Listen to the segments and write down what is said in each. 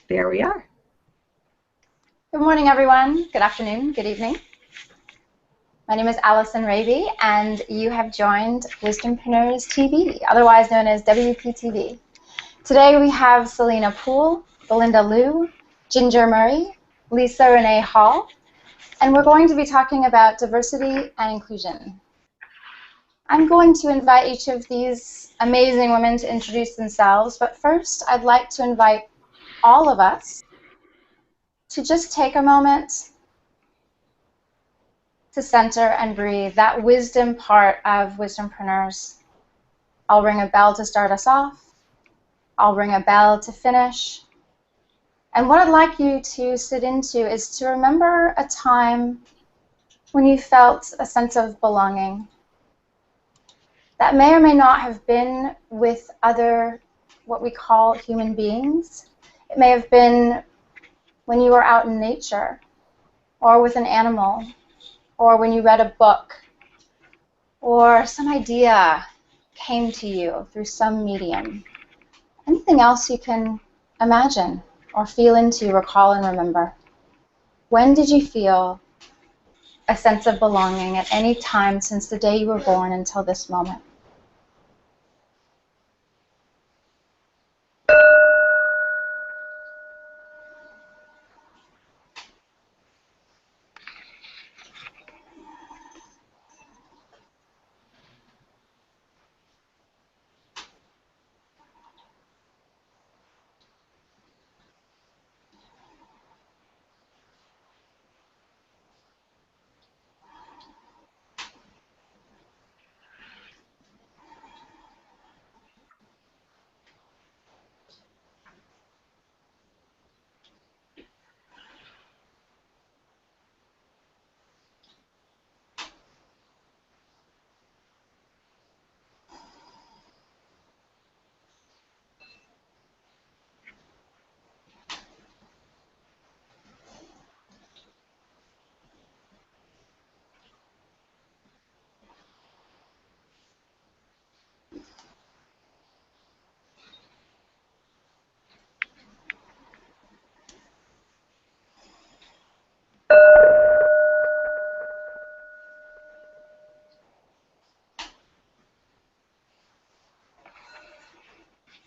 There we are. Good morning, everyone. Good afternoon. Good evening. My name is Allison Raby, and you have joined Wisdompreneurs TV, otherwise known as WPTV. Today we have Selena Poole, Belinda Liu, Ginger Murray, Lisa Renee Hall, and we're going to be talking about diversity and inclusion. I'm going to invite each of these amazing women to introduce themselves, but first I'd like to invite all of us to just take a moment to center and breathe, that wisdom part of Wisdompreneurs. I'll ring a bell to start us off. I'll ring a bell to finish. And what I'd like you to sit into is to remember a time when you felt a sense of belonging. That may or may not have been with other, what we call human beings. It may have been when you were out in nature, or with an animal, or when you read a book, or some idea came to you through some medium. Anything else you can imagine or feel into, recall, and remember. When did you feel a sense of belonging at any time since the day you were born until this moment?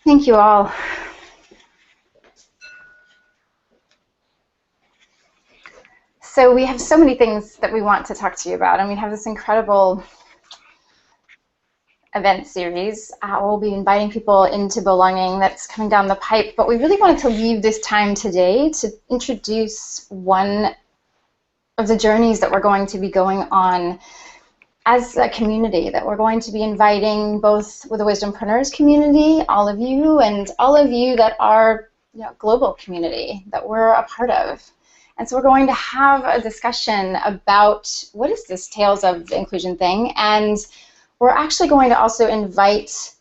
Thank you all. So we have so many things that we want to talk to you about, and we have this incredible event series. We'll be inviting people into belonging that's coming down the pipe, but we really wanted to leave this time today to introduce one of the journeys that we're going to be going on as a community, that we're going to be inviting both with the Wisdompreneurs community, all of you, and all of you that are global community that we're a part of. And so we're going to have a discussion about what is this Tales of Inclusion thing, and we're actually going to also invite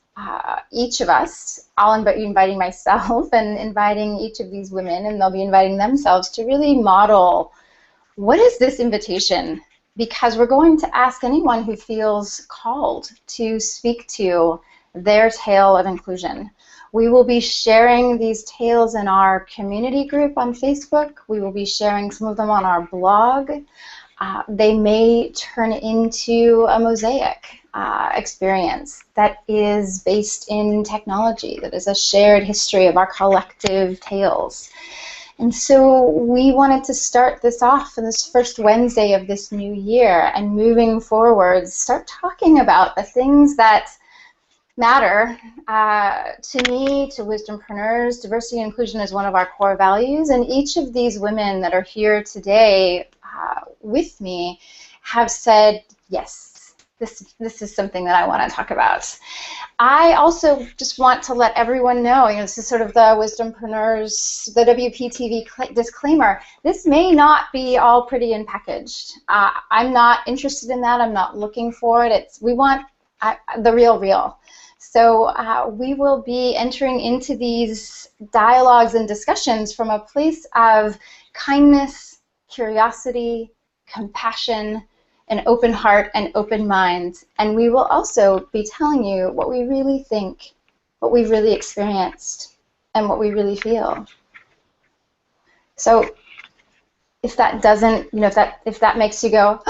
each of us, I'll be inviting myself and inviting each of these women, and they'll be inviting themselves to really model what is this invitation, because we're going to ask anyone who feels called to speak to their tale of inclusion. We will be sharing these tales in our community group on Facebook. We will be sharing some of them on our blog. They may turn into a mosaic experience that is based in technology, that is a shared history of our collective tales. And so we wanted to start this off on this first Wednesday of this new year, and moving forward, start talking about the things that matter to me, to Wisdompreneurs. Diversity and inclusion is one of our core values, and each of these women that are here today with me have said, yes, this is something that I want to talk about. I also just want to let everyone know, this is sort of the Wisdompreneurs, the WPTV disclaimer. This may not be all pretty and packaged. I'm not interested in that. I'm not looking for it. We want the real. So we will be entering into these dialogues and discussions from a place of kindness, curiosity, compassion, an open heart and open mind, and we will also be telling you what we really think, what we've really experienced, and what we really feel. So if that doesn't, if that makes you go,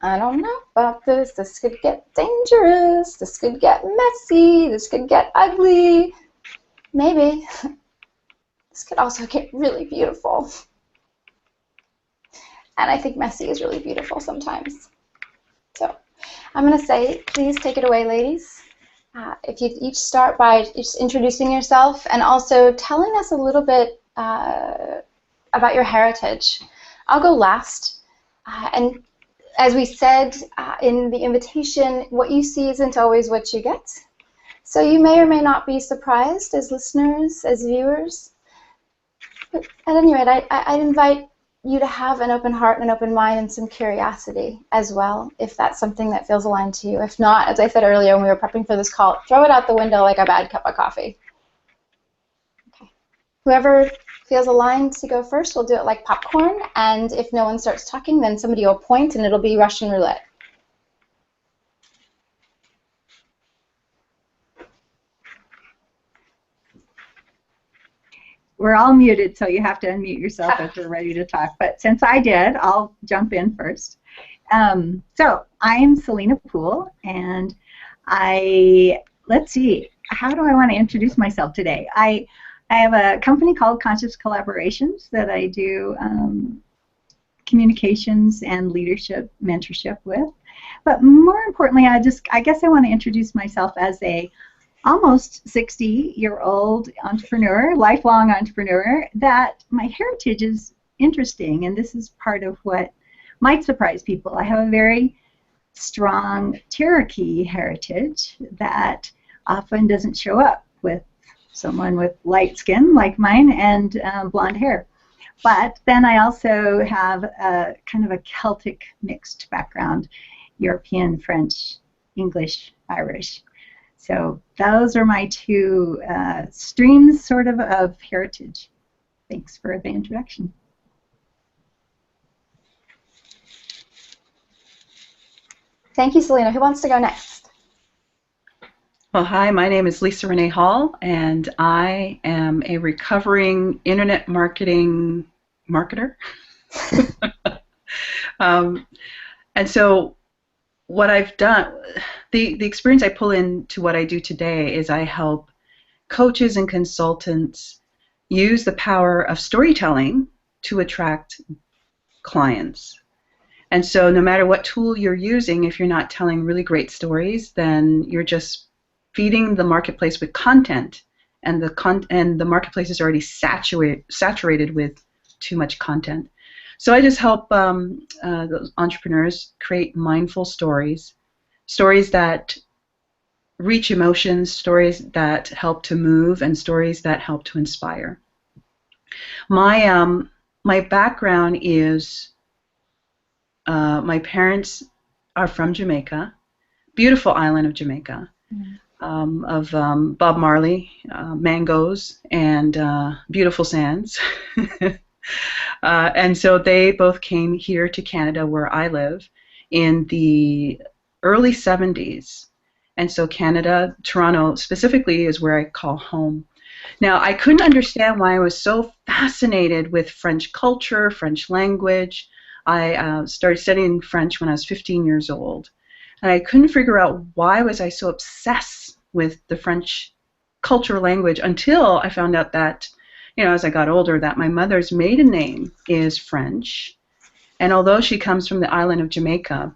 I don't know about this, this could get dangerous, this could get messy, this could get ugly, maybe this could also get really beautiful. And I think messy is really beautiful sometimes. So I'm going to say, please take it away, ladies. If you each start by just introducing yourself and also telling us a little bit about your heritage. I'll go last. And as we said in the invitation, what you see isn't always what you get. So you may or may not be surprised as listeners, as viewers. But at any rate, I'd invite you to have an open heart and an open mind and some curiosity as well, if that's something that feels aligned to you. If not, as I said earlier when we were prepping for this call, throw it out the window like a bad cup of coffee. Okay. Whoever feels aligned to go first, we'll do it like popcorn, and if no one starts talking, then somebody will point and it'll be Russian roulette. We're all muted, so you have to unmute yourself if you're ready to talk. But since I did, I'll jump in first. So I'm Selena Poole, and let's see, how do I want to introduce myself today? I have a company called Conscious Collaborations that I do communications and leadership mentorship with. But more importantly, I guess I want to introduce myself as a almost 60-year-old entrepreneur, lifelong entrepreneur, that my heritage is interesting, and this is part of what might surprise people. I have a very strong Cherokee heritage that often doesn't show up with someone with light skin like mine and blonde hair. But then I also have a kind of a Celtic mixed background, European, French, English, Irish. So those are my two streams sort of heritage. Thanks for the introduction. Thank you, Selena. Who wants to go next? Well, hi, my name is Lisa Renee Hall, and I am a recovering internet marketing marketer. And so what I've done, the experience I pull into what I do today is I help coaches and consultants use the power of storytelling to attract clients. And so no matter what tool you're using, if you're not telling really great stories, then you're just feeding the marketplace with content, and the marketplace is already saturated with too much content. So I just help those entrepreneurs create mindful stories, stories that reach emotions, stories that help to move, and stories that help to inspire. My background is my parents are from Jamaica, beautiful island of Jamaica, of Bob Marley, mangoes, and beautiful sands. And so they both came here to Canada, where I live, in the early 70s. And so Canada, Toronto specifically, is where I call home. Now, I couldn't understand why I was so fascinated with French culture, French language. I started studying French when I was 15 years old. And I couldn't figure out why was I so obsessed with the French culture language until I found out that, you know, as I got older, that my mother's maiden name is French. And although she comes from the island of Jamaica,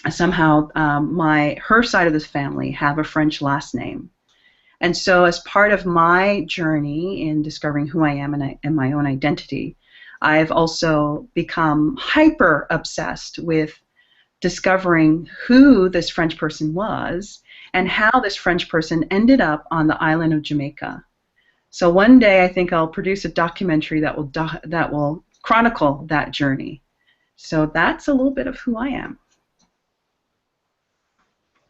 somehow her side of the family have a French last name. And so as part of my journey in discovering who I am and my own identity, I've also become hyper obsessed with discovering who this French person was and how this French person ended up on the island of Jamaica. So one day I think I'll produce a documentary that will chronicle that journey. So that's a little bit of who I am.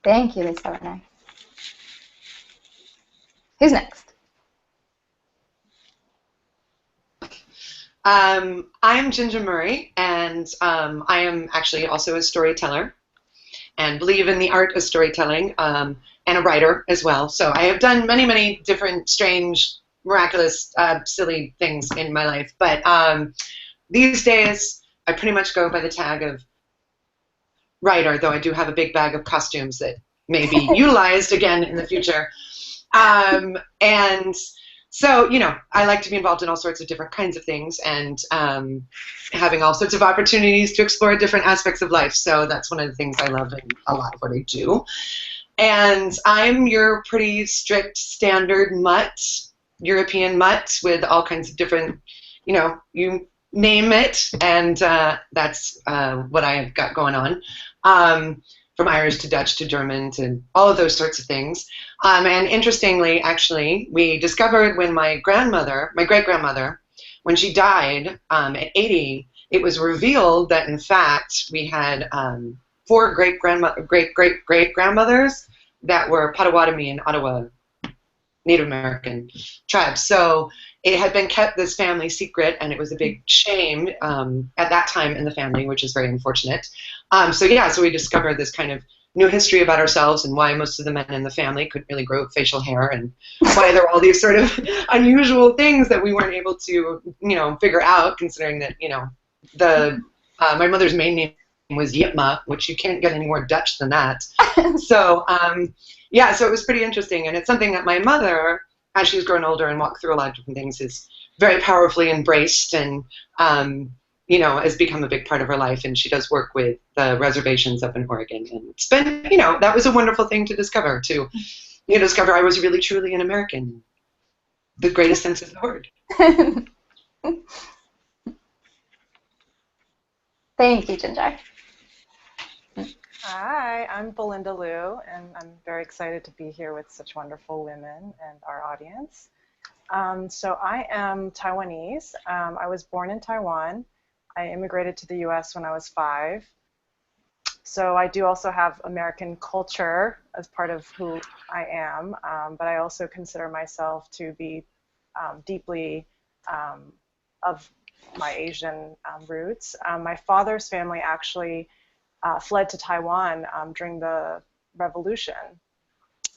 Thank you, Lisa Renee. Who's next? I'm Ginger Murray, and I am actually also a storyteller and believe in the art of storytelling, and a writer as well. So I have done many, many different strange miraculous, silly things in my life. But these days, I pretty much go by the tag of writer, though I do have a big bag of costumes that may be utilized again in the future. And so, you know, I like to be involved in all sorts of different kinds of things, and having all sorts of opportunities to explore different aspects of life. So that's one of the things I love in a lot of what I do. And I'm your pretty strict standard mutt, European mutt, with all kinds of different, you know, you name it, and that's what I've got going on. From Irish to Dutch to German to all of those sorts of things. And interestingly, actually, we discovered when my great-grandmother, when she died at 80, it was revealed that, in fact, we had 4 great-great-great-grandmothers that were Potawatomi and Ottawa Native American tribes. So it had been kept this family secret, and it was a big shame at that time in the family, which is very unfortunate. So we discovered this kind of new history about ourselves and why most of the men in the family couldn't really grow facial hair, and why there were all these sort of unusual things that we weren't able to, you know, figure out, considering that, you know, my mother's maiden name was Yitma, which you can't get any more Dutch than that. So so it was pretty interesting, and it's something that my mother, as she's grown older and walked through a lot of different things, is very powerfully embraced, and you know, has become a big part of her life. And she does work with the reservations up in Oregon, and it's been, you know, that was a wonderful thing to discover, to, you know, discover I was really truly an American, the greatest sense of the word. Thank you, Ginger. Hi, I'm Belinda Liu, and I'm very excited to be here with such wonderful women and our audience. So I am Taiwanese. I was born in Taiwan. I immigrated to the US when I was 5. So I do also have American culture as part of who I am, but I also consider myself to be deeply of my Asian roots. My father's family actually fled to Taiwan during the revolution.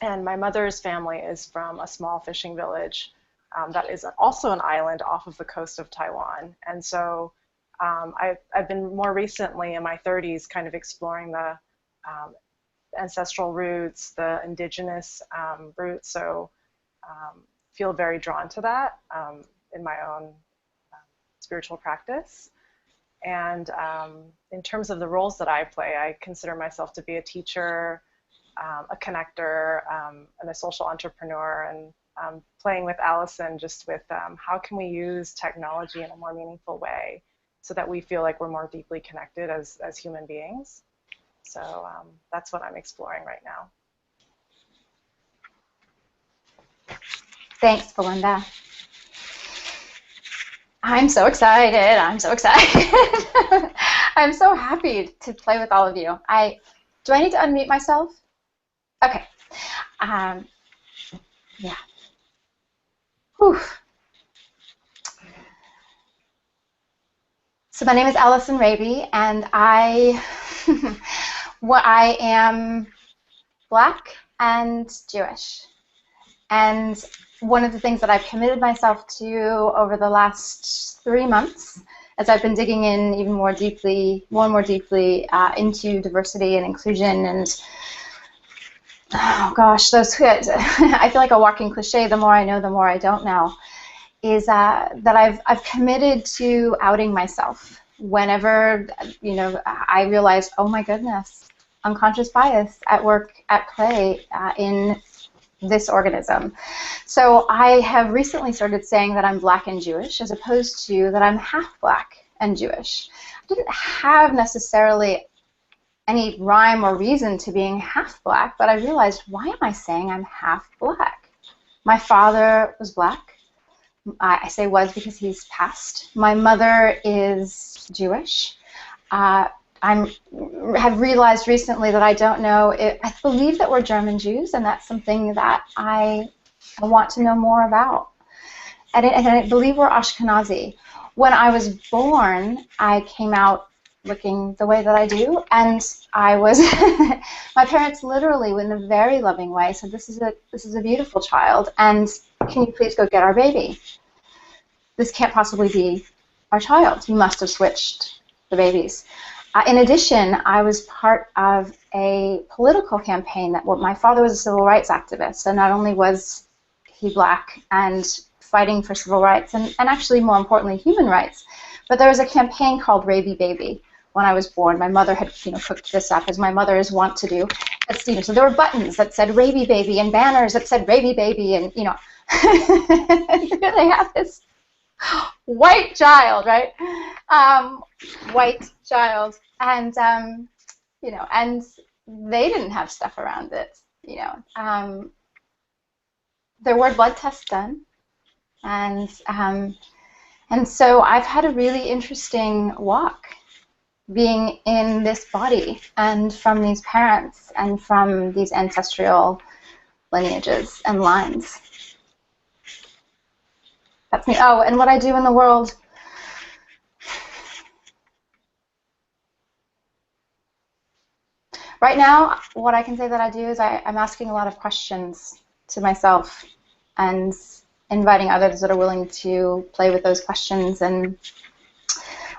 And my mother's family is from a small fishing village that is also an island off of the coast of Taiwan. And so I've been more recently in my 30s kind of exploring the ancestral roots, the indigenous roots, so feel very drawn to that in my own spiritual practice. And in terms of the roles that I play, I consider myself to be a teacher, a connector, and a social entrepreneur, and playing with Allison just with how can we use technology in a more meaningful way so that we feel like we're more deeply connected as human beings. So that's what I'm exploring right now. Thanks, Belinda. I'm so excited. I'm so excited. I'm so happy to play with all of you. Do I need to unmute myself? Okay. Yeah. Whew. So my name is Allison Raby, and I am Black and Jewish. And one of the things that I've committed myself to over the last 3 months, as I've been digging in even more and more deeply into diversity and inclusion, and oh gosh, I feel like a walking cliche. The more I know, the more I don't know. Is that I've committed to outing myself whenever, you know, I realize, oh my goodness, unconscious bias at work, at play, in this organism. So I have recently started saying that I'm Black and Jewish, as opposed to that I'm half Black and Jewish. I didn't have necessarily any rhyme or reason to being half Black, but I realized, why am I saying I'm half Black? My father was Black. I say was because he's passed. My mother is Jewish. I have realized recently that I don't know. I believe that we're German Jews, and that's something that I want to know more about. And I believe we're Ashkenazi. When I was born, I came out looking the way that I do, and I was my parents literally, in a very loving way, said, "This is a beautiful child," and can you please go get our baby? This can't possibly be our child. You must have switched the babies. In addition, I was part of a political campaign that my father was a civil rights activist, so not only was he black and fighting for civil rights and actually more importantly human rights, but there was a campaign called Raby Baby when I was born. My mother had cooked this up, as my mother is wont to do. So there were buttons that said Raby Baby and banners that said Raby Baby, and here they have this white child, right? White child, and and they didn't have stuff around it. There were blood tests done, and so I've had a really interesting walk being in this body and from these parents and from these ancestral lineages and lines. That's me. Oh, and what I do in the world. Right now, what I can say that I do is I'm asking a lot of questions to myself and inviting others that are willing to play with those questions, and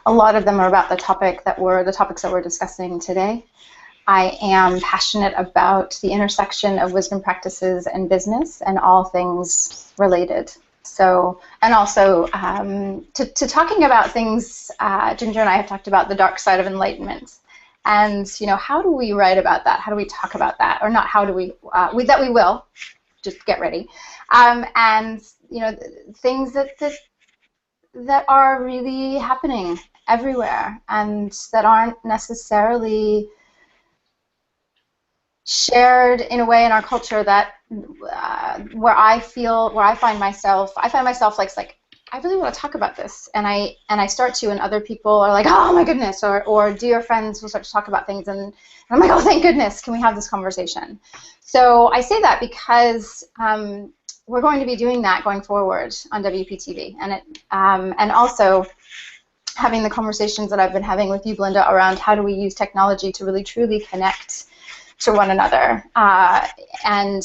a lot of them are about the topics that we're discussing today. I am passionate about the intersection of wisdom practices and business and all things related. So, and also to talking about things, Ginger and I have talked about the dark side of enlightenment. And, how do we write about that? How do we talk about that? Or not how do we, that we will, just get ready. And, things that are really happening everywhere and that aren't necessarily shared in a way in our culture that where I find myself like I really want to talk about this, and I start to, and other people are like, oh my goodness, or dear friends will start to talk about things, and I'm like, oh thank goodness, can we have this conversation? So I say that because we're going to be doing that going forward on WPTV, and also having the conversations that I've been having with you, Belinda, around how do we use technology to really truly connect to one another, and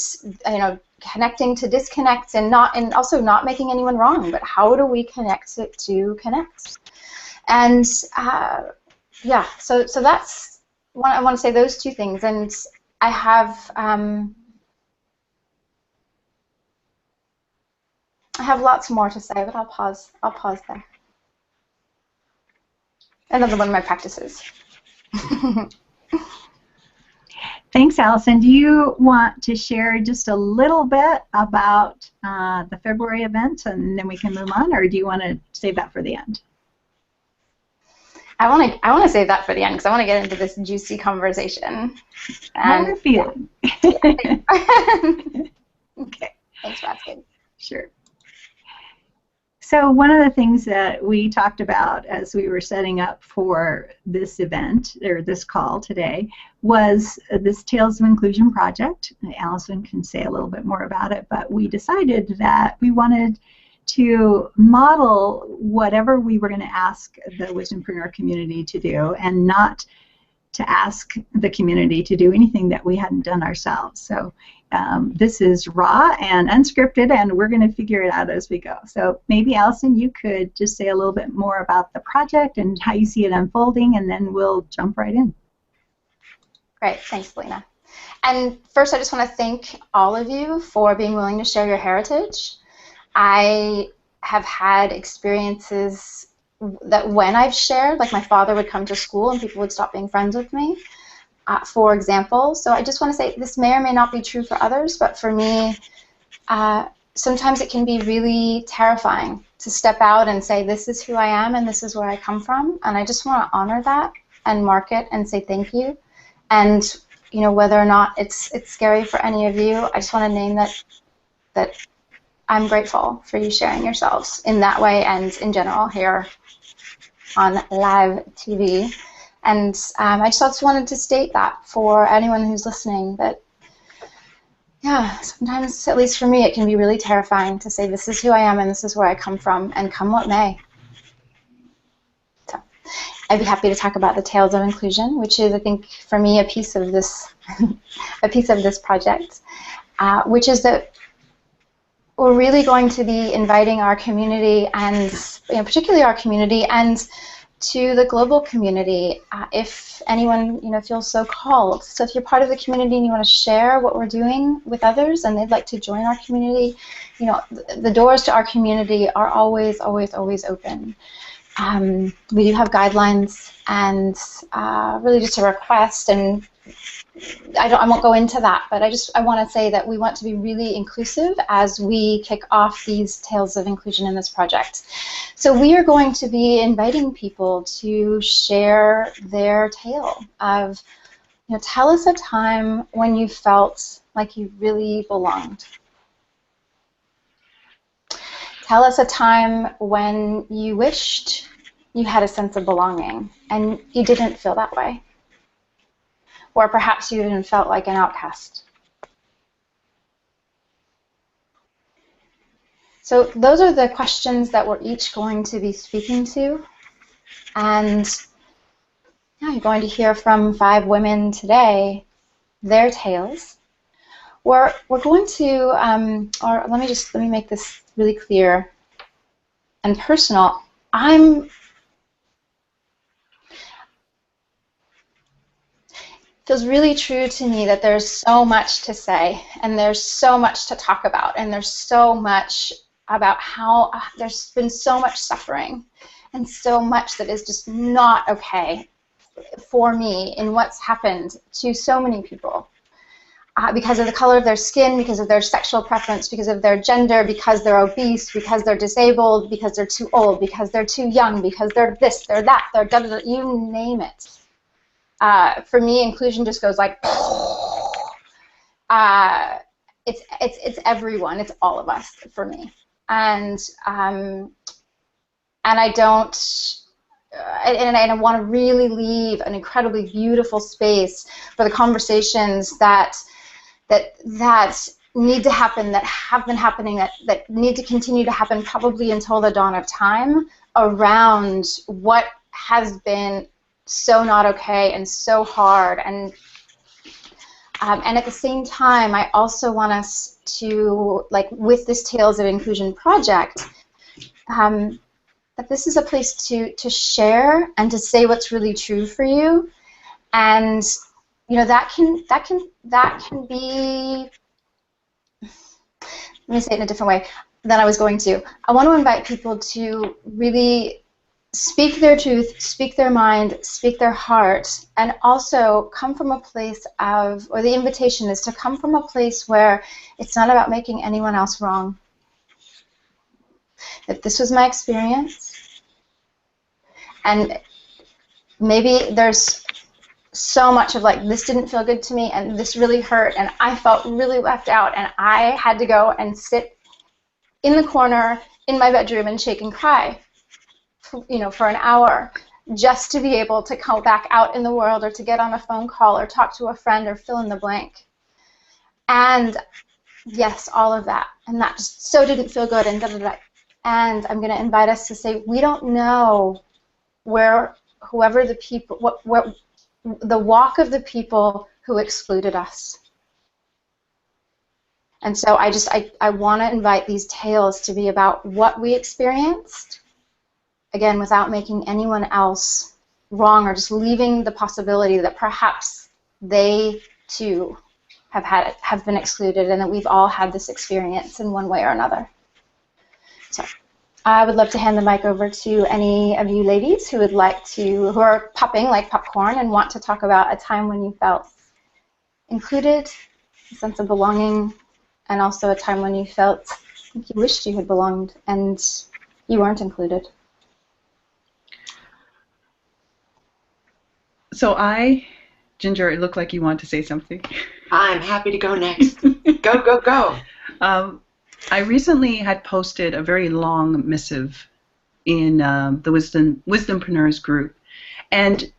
connecting to disconnect, and also not making anyone wrong, but how do we connect it to connect? And yeah, so that's I want to say those two things, and I have lots more to say, but I'll pause there. Another one of my practices. Thanks, Allison. Do you want to share just a little bit about the February event, and then we can move on, or do you want to save that for the end? I want to save that for the end because I want to get into this juicy conversation. How are you feeling? Okay. Thanks for asking. Sure. So one of the things that we talked about as we were setting up for this event, or this call today, was this Tales of Inclusion project. Allison can say a little bit more about it, but we decided that we wanted to model whatever we were going to ask the Wisdompreneur community to do, and not to ask the community to do anything that we hadn't done ourselves. So this is raw and unscripted, and we're going to figure it out as we go. So maybe, Allison, you could just say a little bit more about the project and how you see it unfolding, and then we'll jump right in. Great. Thanks, Lena. And first, I just want to thank all of you for being willing to share your heritage. I have had experiences that when I've shared, like my father would come to school and people would stop being friends with me, for example. So I just want to say this may or may not be true for others, but for me, sometimes it can be really terrifying to step out and say, this is who I am and this is where I come from, and I just want to honor that and mark it and say thank you. And whether or not it's scary for any of you, I just want to name that I'm grateful for you sharing yourselves in that way and in general here on live TV. And I just also wanted to state that for anyone who's listening, that yeah, sometimes, at least for me, it can be really terrifying to say this is who I am and this is where I come from, and come what may. So I'd be happy to talk about the Tales of Inclusion, which is, I think, for me, a piece of this project, which is that we're really going to be inviting our community, and particularly our community, and to the global community, if anyone feels so called. So if you're part of the community and you want to share what we're doing with others, and they'd like to join our community, the doors to our community are always, always, always open. We do have guidelines, and really just a request, and I won't go into that, but I want to say that we want to be really inclusive as we kick off these Tales of Inclusion in this project. So we are going to be inviting people to share their tale of, tell us a time when you felt like you really belonged. Tell us a time when you wished you had a sense of belonging and you didn't feel that way. Or perhaps you even felt like an outcast. So those are the questions that we're each going to be speaking to. And you're going to hear from 5 women today, their tales. We're going to, or let me make this really clear and personal. Feels really true to me that there's so much to say, and there's so much to talk about, and there's so much about how there's been so much suffering and so much that is just not okay for me in what's happened to so many people because of the color of their skin, because of their sexual preference, because of their gender, because they're obese, because they're disabled, because they're too old, because they're too young, because they're this, they're that, they're da da da, you name it. For me, inclusion just goes like, it's everyone, it's all of us for me, and I don't, and I want to really leave an incredibly beautiful space for the conversations that need to happen, that have been happening, that need to continue to happen probably until the dawn of time around what has been so not okay and so hard, and at the same time, I also want us to, like with this Tales of Inclusion project, that this is a place to share and to say what's really true for you, and that can be. Let me say it in a different way than I was going to. I want to invite people to really speak their truth, speak their mind, speak their heart, and also come from a place of, or the invitation is to come from a place where it's not about making anyone else wrong. If this was my experience, and maybe there's so much of like, this didn't feel good to me, and this really hurt, and I felt really left out, and I had to go and sit in the corner in my bedroom and shake and cry, for an hour, just to be able to come back out in the world, or to get on a phone call, or talk to a friend, or fill in the blank. And yes, all of that, and that just so didn't feel good, and da da da. And I'm going to invite us to say, we don't know where, whoever the people, what the walk of the people who excluded us. And so I want to invite these tales to be about what we experienced, again, without making anyone else wrong, or just leaving the possibility that perhaps they too have been excluded, and that we've all had this experience in one way or another. So I would love to hand the mic over to any of you ladies who would like to, who are popping like popcorn and want to talk about a time when you felt included, a sense of belonging, and also a time when you felt like you wished you had belonged and you weren't included. So Ginger, it looked like you want to say something. I'm happy to go next. Go, go, go. I recently had posted a very long missive in the Wisdompreneurs group, and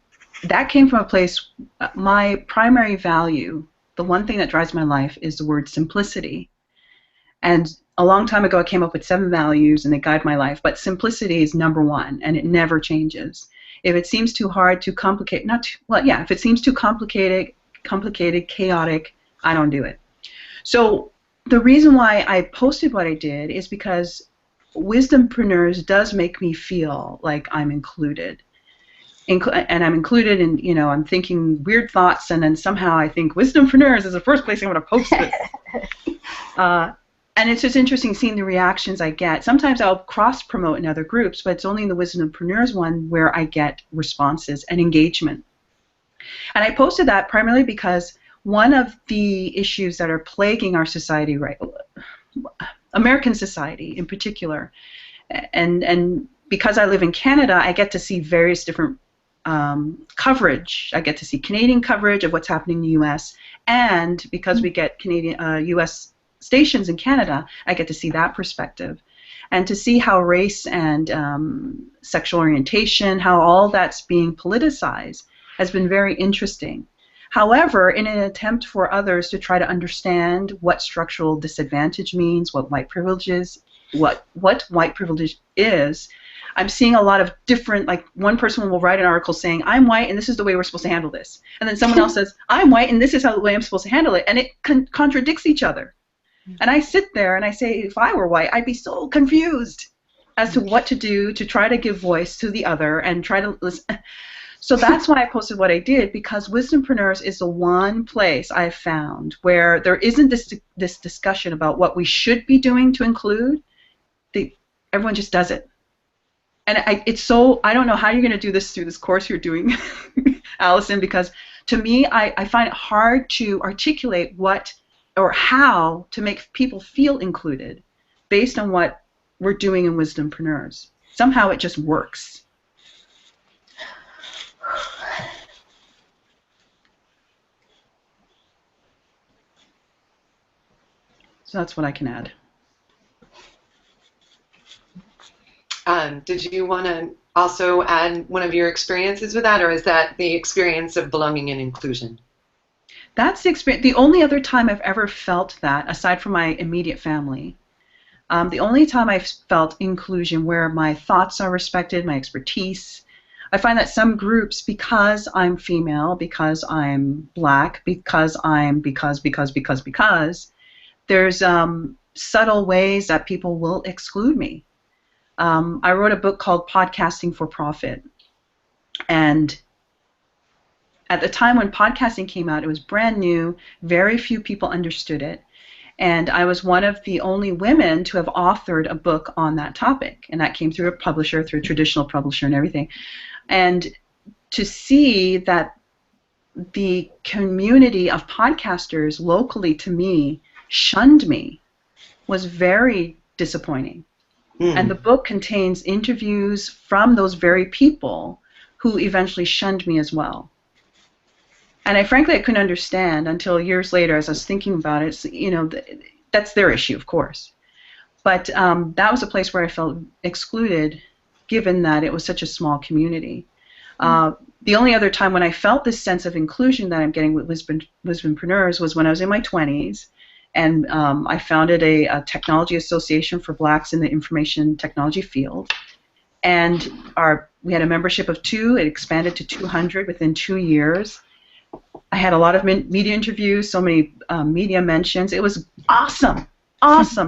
that came from a place, my primary value, the one thing that drives my life, is the word simplicity. And a long time ago I came up with 7 values and they guide my life, but simplicity is #1 and it never changes. If it seems too hard, too complicated, if it seems too complicated, chaotic, I don't do it. So the reason why I posted what I did is because Wisdompreneurs does make me feel like I'm included. And I'm included in, you know, I'm thinking weird thoughts, and then somehow I think Wisdompreneurs is the first place I'm going to post this. And it's just interesting seeing the reactions I get. Sometimes I'll cross-promote in other groups, but it's only in the Wisdompreneurs one where I get responses and engagement. And I posted that primarily because one of the issues that are plaguing our society, right, American society in particular, and because I live in Canada, I get to see various different coverage. I get to see Canadian coverage of what's happening in the U.S., and because we get Canadian U.S. stations in Canada, I get to see that perspective, and to see how race and sexual orientation, how all that's being politicized, has been very interesting. However, in an attempt for others to try to understand what structural disadvantage means, what white privilege is, what white privilege is, I'm seeing a lot of different, like one person will write an article saying, I'm white and this is the way we're supposed to handle this. And then someone else says, I'm white and this is how the way I'm supposed to handle it. And it contradicts each other. And I sit there and I say, if I were white, I'd be so confused as to what to do to try to give voice to the other and try to listen. So that's why I posted what I did, because Wisdompreneurs is the one place I've found where there isn't this discussion about what we should be doing to include. Everyone just does it. And it's so, I don't know how you're going to do this through this course you're doing, Allison, because to me, I find it hard to articulate what or how to make people feel included based on what we're doing in Wisdompreneurs. Somehow it just works. So that's what I can add. Did you want to also add one of your experiences with that, or is that the experience of belonging and inclusion? That's the experience. The only other time I've ever felt that, aside from my immediate family, the only time I've felt inclusion where my thoughts are respected, my expertise. I find that some groups, because I'm female, because I'm black, because there's subtle ways that people will exclude me. I wrote a book called Podcasting for Profit, and at the time when podcasting came out, it was brand new, very few people understood it, and I was one of the only women to have authored a book on that topic, and that came through a publisher, through a traditional publisher and everything. And to see that the community of podcasters locally to me shunned me was very disappointing. And the book contains interviews from those very people who eventually shunned me as well. And frankly, I couldn't understand until years later, as I was thinking about it. So, you know, that's their issue, of course. But that was a place where I felt excluded, given that it was such a small community. The only other time when I felt this sense of inclusion that I'm getting with Wisdompreneurs was when I was in my 20s. And I founded a technology association for blacks in the information technology field. And we had a membership of 2. It expanded to 200 within 2 years. I had a lot of media interviews, so many media mentions. It was awesome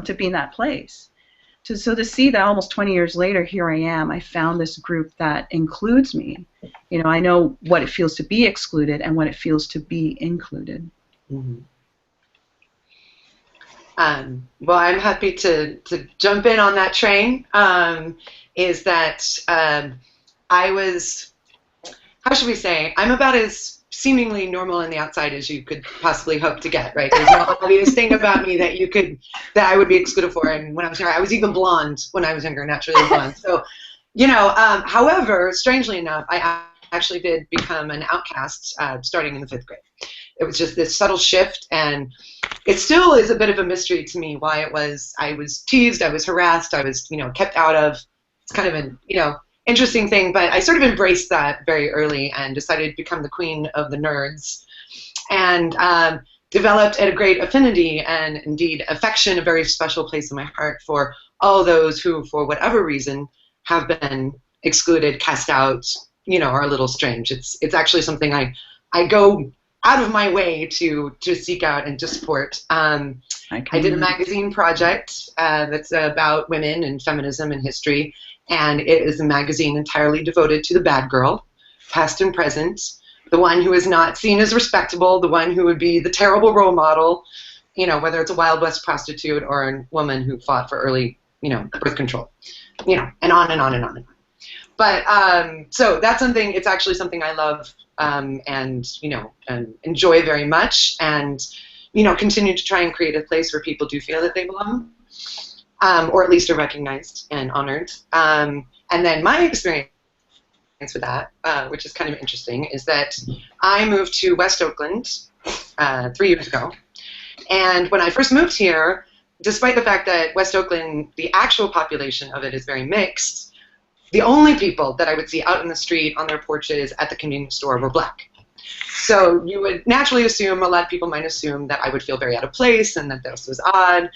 to be in that place. So to see that almost 20 years later, here I am, I found this group that includes me. You know, I know what it feels to be excluded and what it feels to be included. Mm-hmm. Well, I'm happy to jump in on that train. Is that I was, how should we say, I'm about as seemingly normal on the outside as you could possibly hope to get, right? There's no obvious thing about me that I would be excluded for. And when I was younger, I was even blonde when I was younger, naturally blonde. So, you know, however, strangely enough, I actually did become an outcast starting in the 5th grade. It was just this subtle shift, and it still is a bit of a mystery to me why it was. I was teased, I was harassed, I was, you know, kept out of. It's kind of an, you know, interesting thing, but I sort of embraced that very early and decided to become the queen of the nerds, and developed a great affinity and indeed affection, a very special place in my heart for all those who, for whatever reason, have been excluded, cast out, you know, are a little strange. It's actually something I out of my way to seek out and to support. I did a magazine project that's about women and feminism and history, and it is a magazine entirely devoted to the bad girl, past and present, the one who is not seen as respectable, the one who would be the terrible role model, you know, whether it's a Wild West prostitute or a woman who fought for early, you know, birth control, you know, and on and on and on and on. But so that's something, it's actually something I love and, you know, and enjoy very much, and, you know, continue to try and create a place where people do feel that they belong, or at least are recognized and honored. And then my experience with that, which is kind of interesting, is that I moved to West Oakland 3 years ago. And when I first moved here, despite the fact that West Oakland, the actual population of it is very mixed, the only people that I would see out in the street, on their porches, at the convenience store were black. So you would naturally assume, a lot of people might assume, that I would feel very out of place and that this was odd.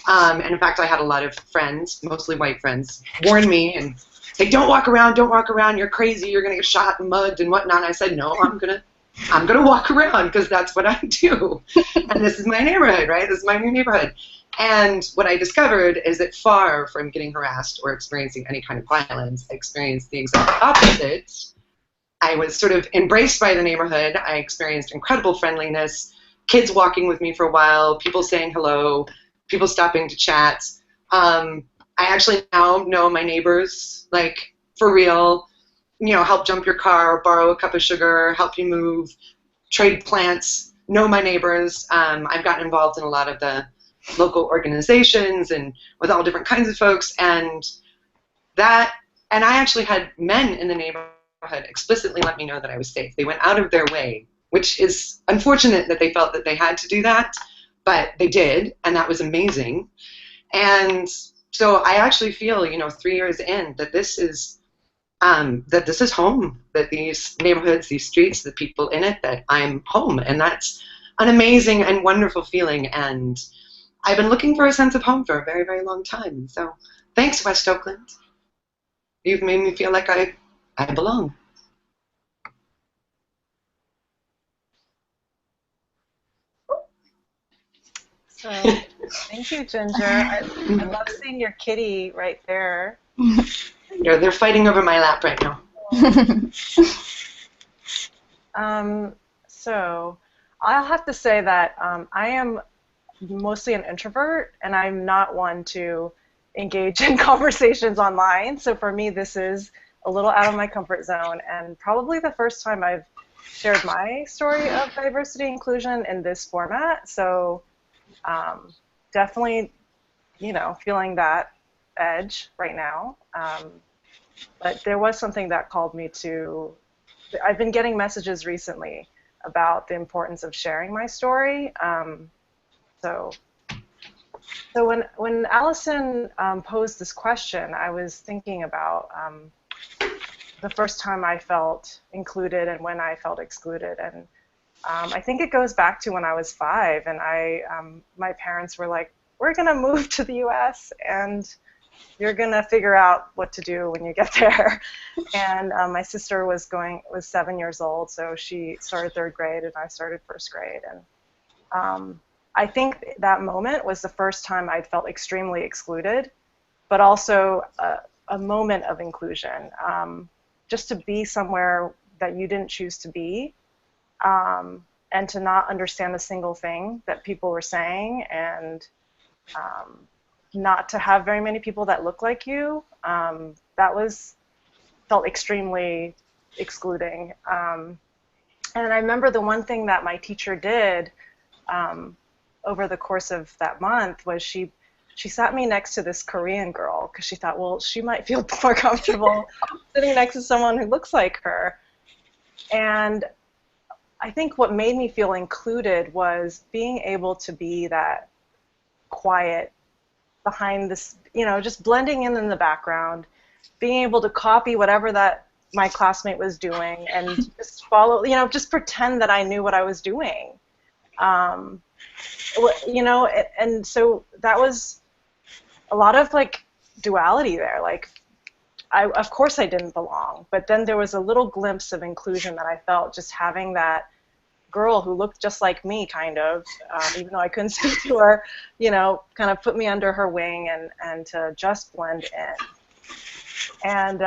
And in fact, I had a lot of friends, mostly white friends, warn me and say, don't walk around, you're crazy, you're going to get shot and mugged and whatnot. And I said, no, I'm going to walk around because that's what I do. And this is my neighborhood, right? This is my new neighborhood. And what I discovered is that far from getting harassed or experiencing any kind of violence, I experienced the exact opposite. I was sort of embraced by the neighborhood. I experienced incredible friendliness, kids walking with me for a while, people saying hello, people stopping to chat. I actually now know my neighbors, like, for real. You know, help jump your car, borrow a cup of sugar, help you move, trade plants, know my neighbors. I've gotten involved in a lot of the local organizations and with all different kinds of folks, and I actually had men in the neighborhood explicitly let me know that I was safe. They went out of their way, which is unfortunate that they felt that they had to do that, but they did, and that was amazing. And so I actually feel, you know, 3 years in, that this is home, that these neighborhoods, these streets, the people in it, that I'm home, and that's an amazing and wonderful feeling. And I've been looking for a sense of home for a very, very long time. So thanks, West Oakland. You've made me feel like I belong. So thank you, Ginger. I love seeing your kitty right there. They're fighting over my lap right now. So I'll have to say that I am mostly an introvert, and I'm not one to engage in conversations online. So for me, this is a little out of my comfort zone, and probably the first time I've shared my story of diversity and inclusion in this format. So definitely, you know, feeling that edge right now. But there was something that called me to, I've been getting messages recently about the importance of sharing my story. So when Allison posed this question, I was thinking about the first time I felt included and when I felt excluded. And I think it goes back to when I was 5, and my parents were like, we're going to move to the US and you're going to figure out what to do when you get there. And my sister was 7 years old, so she started 3rd grade and I started 1st grade. And I think that moment was the first time I felt extremely excluded, but also a moment of inclusion. Just to be somewhere that you didn't choose to be, and to not understand a single thing that people were saying, and not to have very many people that look like you, felt extremely excluding. And I remember the one thing that my teacher did over the course of that month was she sat me next to this Korean girl because she thought, well, she might feel more comfortable sitting next to someone who looks like her. And I think what made me feel included was being able to be that quiet behind this, you know, just blending in the background, being able to copy whatever that my classmate was doing and just follow, you know, just pretend that I knew what I was doing. You know, and so that was a lot of like duality there. Like, of course I didn't belong, but then there was a little glimpse of inclusion that I felt just having that girl who looked just like me, kind of, even though I couldn't speak to her, you know, kind of put me under her wing and to just blend in. And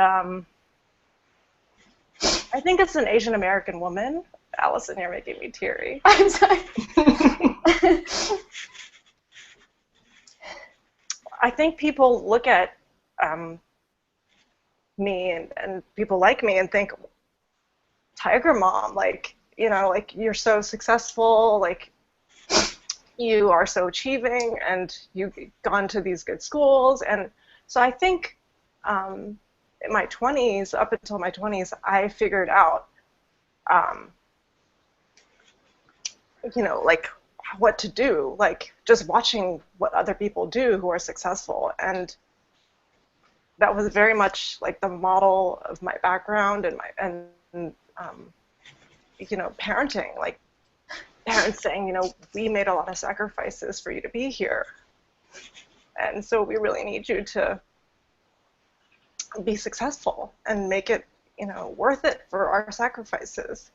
I think it's an Asian American woman. Allison, you're making me teary. I'm sorry. I think people look at me and people like me and think, Tiger Mom, like, you know, like, you're so successful, like, you are so achieving, and you've gone to these good schools. And so I think in my 20s, up until my 20s, I figured out, you know, like, what to do, like, just watching what other people do who are successful. And that was very much like the model of my background and you know, parenting, like parents saying, you know, we made a lot of sacrifices for you to be here, and so we really need you to be successful and make it, you know, worth it for our sacrifices.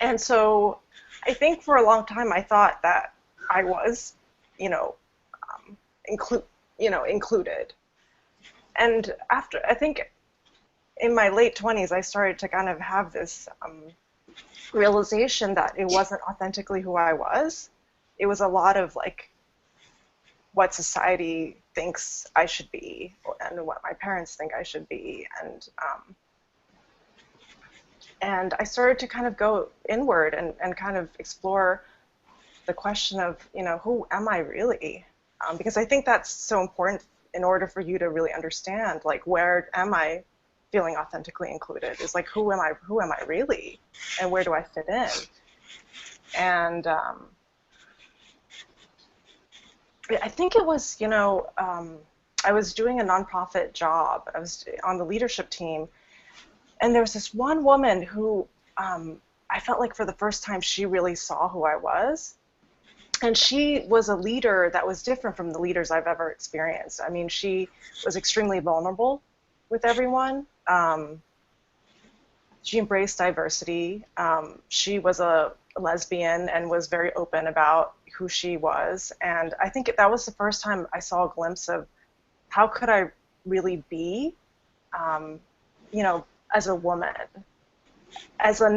And so I think for a long time I thought that I was, you know, included. And after, I think in my late 20s, I started to kind of have this realization that it wasn't authentically who I was. It was a lot of like what society thinks I should be and what my parents think I should be. And I started to kind of go inward and kind of explore the question of, you know, who am I really? Because I think that's so important in order for you to really understand, like, where am I feeling authentically included? Is like, who am I really? And where do I fit in? And I think it was, you know, I was doing a nonprofit job. I was on the leadership team. And there was this one woman who I felt like for the first time she really saw who I was. And she was a leader that was different from the leaders I've ever experienced. I mean, she was extremely vulnerable with everyone. She embraced diversity. She was a lesbian and was very open about who she was. And I think that was the first time I saw a glimpse of how could I really be, you know, as a woman, as a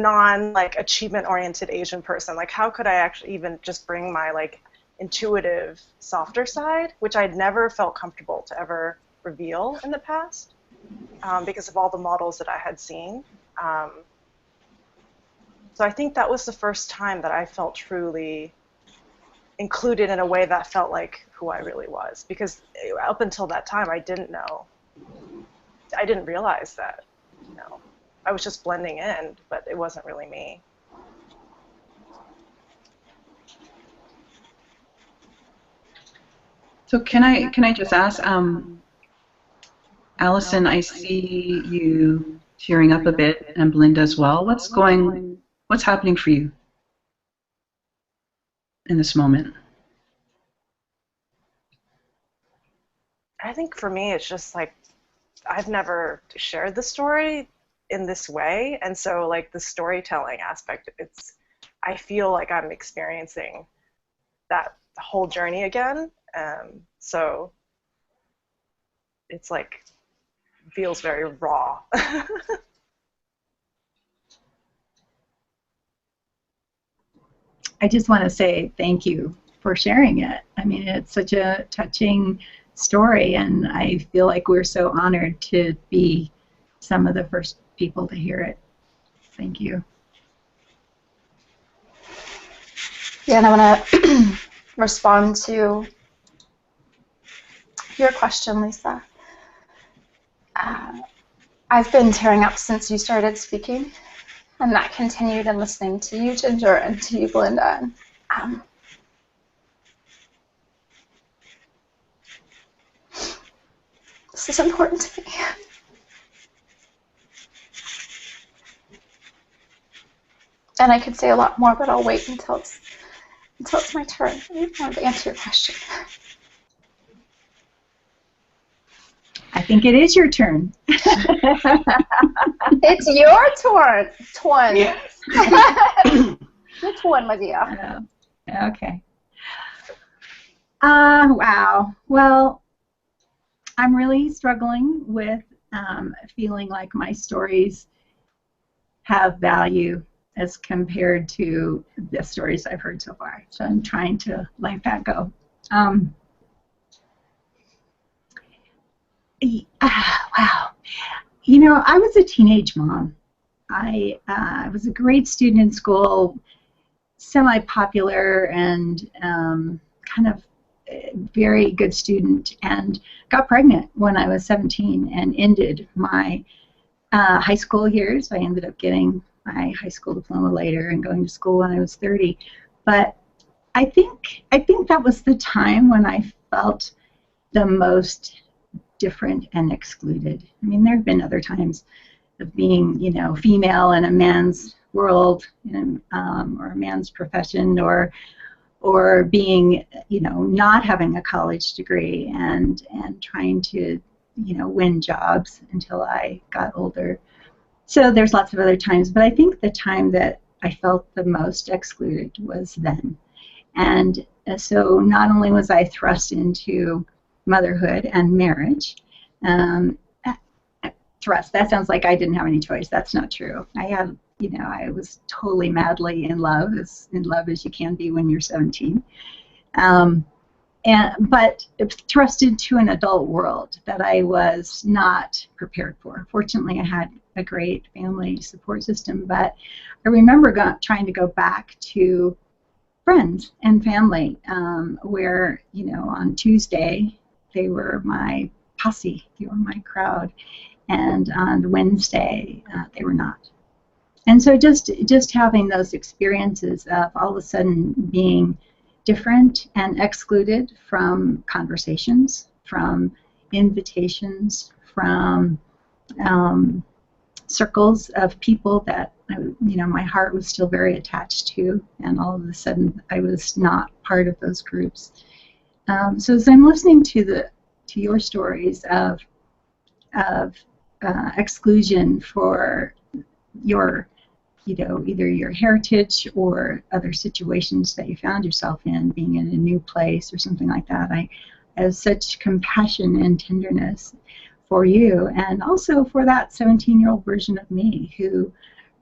like achievement-oriented Asian person. Like, how could I actually even just bring my like intuitive, softer side, which I'd never felt comfortable to ever reveal in the past, because of all the models that I had seen. So I think that was the first time that I felt truly included in a way that felt like who I really was. Because up until that time, I didn't know. I didn't realize that, you know, I was just blending in, but it wasn't really me. So can I just ask, Allison, I see you tearing up a bit, and Belinda as well. What's happening for you in this moment? I think for me, it's just like, I've never shared the story in this way, and so like the storytelling aspect, I feel like I'm experiencing that whole journey again. So it's like, feels very raw. I just want to say thank you for sharing it. I mean, it's such a touching story, and I feel like we're so honored to be some of the first people to hear it. Thank you. Yeah, and I want to respond to your question, Lisa. I've been tearing up since you started speaking, and that continued in listening to you, Ginger, and to you, Belinda. This is important to me. And I could say a lot more, but I'll wait until it's my turn. I wanted to answer your question. I think think it is your turn. It's your turn. Yeah. Your turn, my dear. Okay. Wow. Well, I'm really struggling with feeling like my stories have value as compared to the stories I've heard so far. So I'm trying to let that go. Wow. You know, I was a teenage mom. I was a great student in school, semi-popular, and kind of very good student, and got pregnant when I was 17 and ended my high school years. I ended up getting my high school diploma later and going to school when I was 30. But I think that was the time when I felt the most different and excluded. I mean, there have been other times of being, you know, female in a man's world, or a man's profession, or being, you know, not having a college degree and trying to, you know, win jobs until I got older. So there's lots of other times, but I think the time that I felt the most excluded was then. And so not only was I thrust into motherhood and marriage, thrust, that sounds like I didn't have any choice. That's not true. I had, you know, I was totally madly in love, as you can be when you're 17. But thrust into an adult world that I was not prepared for. Fortunately, I had a great family support system, but I remember trying to go back to friends and family, where, you know, on Tuesday they were my posse, they were my crowd, and on Wednesday they were not. And so just having those experiences of all of a sudden being different and excluded from conversations, from invitations, from circles of people that, you know, my heart was still very attached to, and all of a sudden I was not part of those groups. So as I'm listening to your stories of exclusion for your, you know, either your heritage or other situations that you found yourself in, being in a new place or something like that, I have such compassion and tenderness for you, and also for that 17-year-old version of me who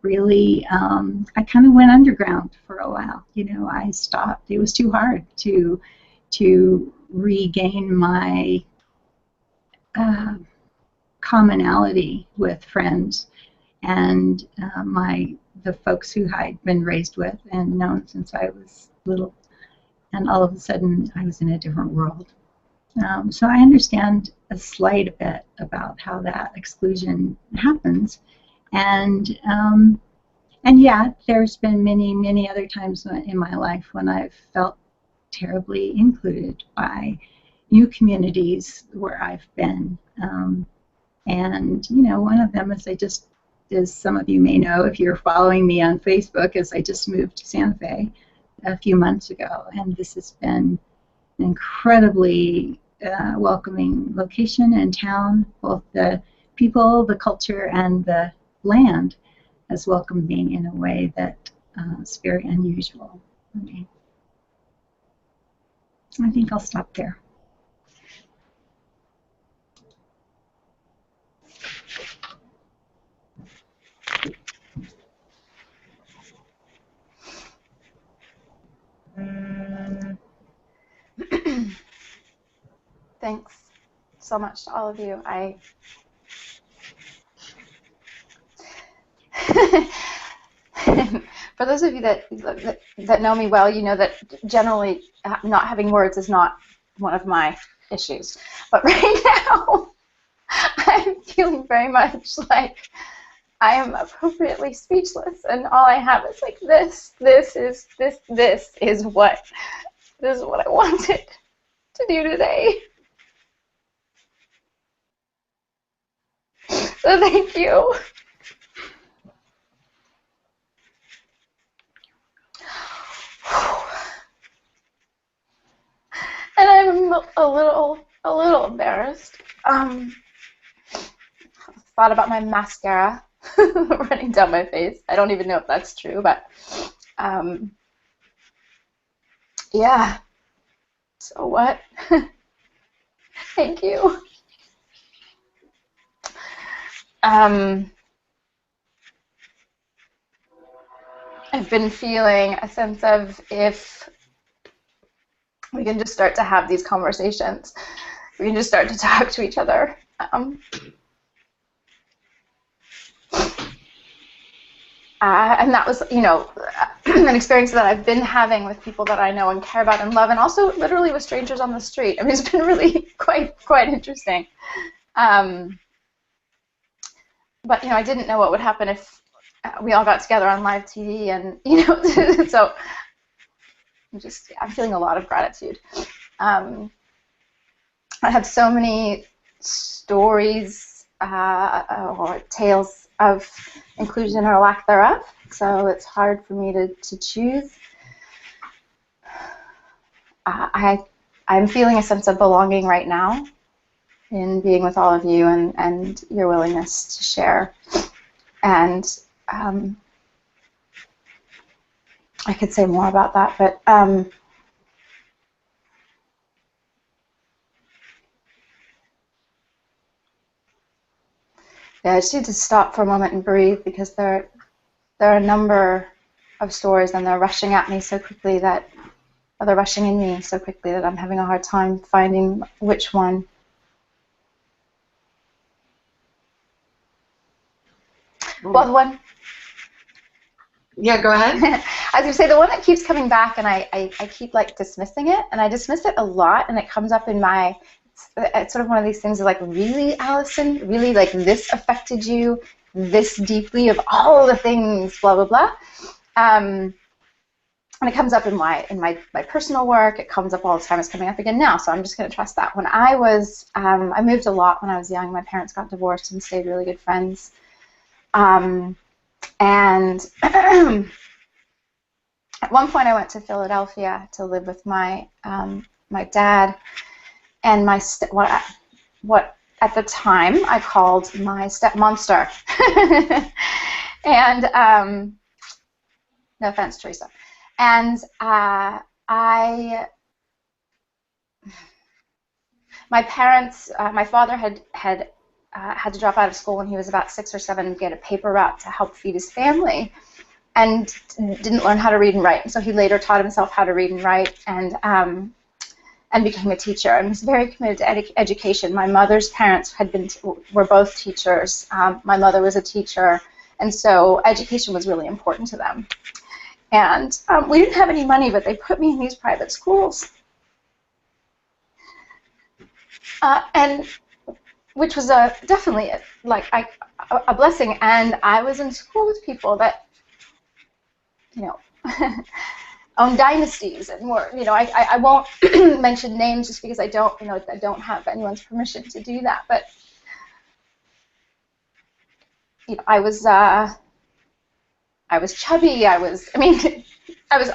really, I kind of went underground for a while. You know, I stopped. It was too hard to regain my commonality with friends and the folks who I'd been raised with and known since I was little, and all of a sudden I was in a different world. So I understand a slight bit about how that exclusion happens, and yet there's been many other times in my life when I've felt terribly included by new communities where I've been, and you know, one of them is as some of you may know if you're following me on Facebook, is I just moved to Santa Fe a few months ago, and this has been an incredibly welcoming location and town. Both the people, the culture, and the land has welcomed me in a way that is very unusual for me. I think I'll stop there. Thanks so much to all of you. For those of you that know me well, you know that generally not having words is not one of my issues. But right now, I'm feeling very much like I am appropriately speechless, and all I have is like this is what I wanted to do today. So thank you. And I'm a little embarrassed. thought about my mascara running down my face. I don't even know if that's true, but yeah. So what? Thank you. I've been feeling a sense of, if we can just start to have these conversations, we can just start to talk to each other. And that was, you know, an experience that I've been having with people that I know and care about and love, and also literally with strangers on the street. I mean, it's been really quite interesting. But, you know, I didn't know what would happen if we all got together on live TV, and, you know, so I'm feeling a lot of gratitude. I have so many stories or tales of inclusion or lack thereof, so it's hard for me to choose. I'm feeling a sense of belonging right now in being with all of you, and your willingness to share. And I could say more about that, but yeah, I just need to stop for a moment and breathe, because there are a number of stories, and they're rushing at me so quickly that, or they're rushing in me so quickly that I'm having a hard time finding which one. Well, the one. Yeah, go ahead. I was going to say, the one that keeps coming back, and I keep like dismissing it, and I dismiss it a lot, and it comes up in my, it's sort of one of these things of like, really, Allison? Really, like, this affected you this deeply, of all the things, blah, blah, blah. And it comes up in my personal work. It comes up all the time. It's coming up again now, so I'm just going to trust that. When I was, I moved a lot when I was young. My parents got divorced and stayed really good friends. And at one point I went to Philadelphia to live with my my dad and my what at the time I called my stepmonster. And no offense, Teresa. And my parents, my father had to drop out of school when he was about 6 or 7 and get a paper route to help feed his family, and didn't learn how to read and write. And so he later taught himself how to read and write, and became a teacher, and was very committed to education. My mother's parents were both teachers. My mother was a teacher, and so education was really important to them. And we didn't have any money, but they put me in these private schools, and which was definitely a blessing. And I was in school with people that, you know, own dynasties and were, you know, I won't mention names just because I don't have anyone's permission to do that. But you know, I was chubby. I was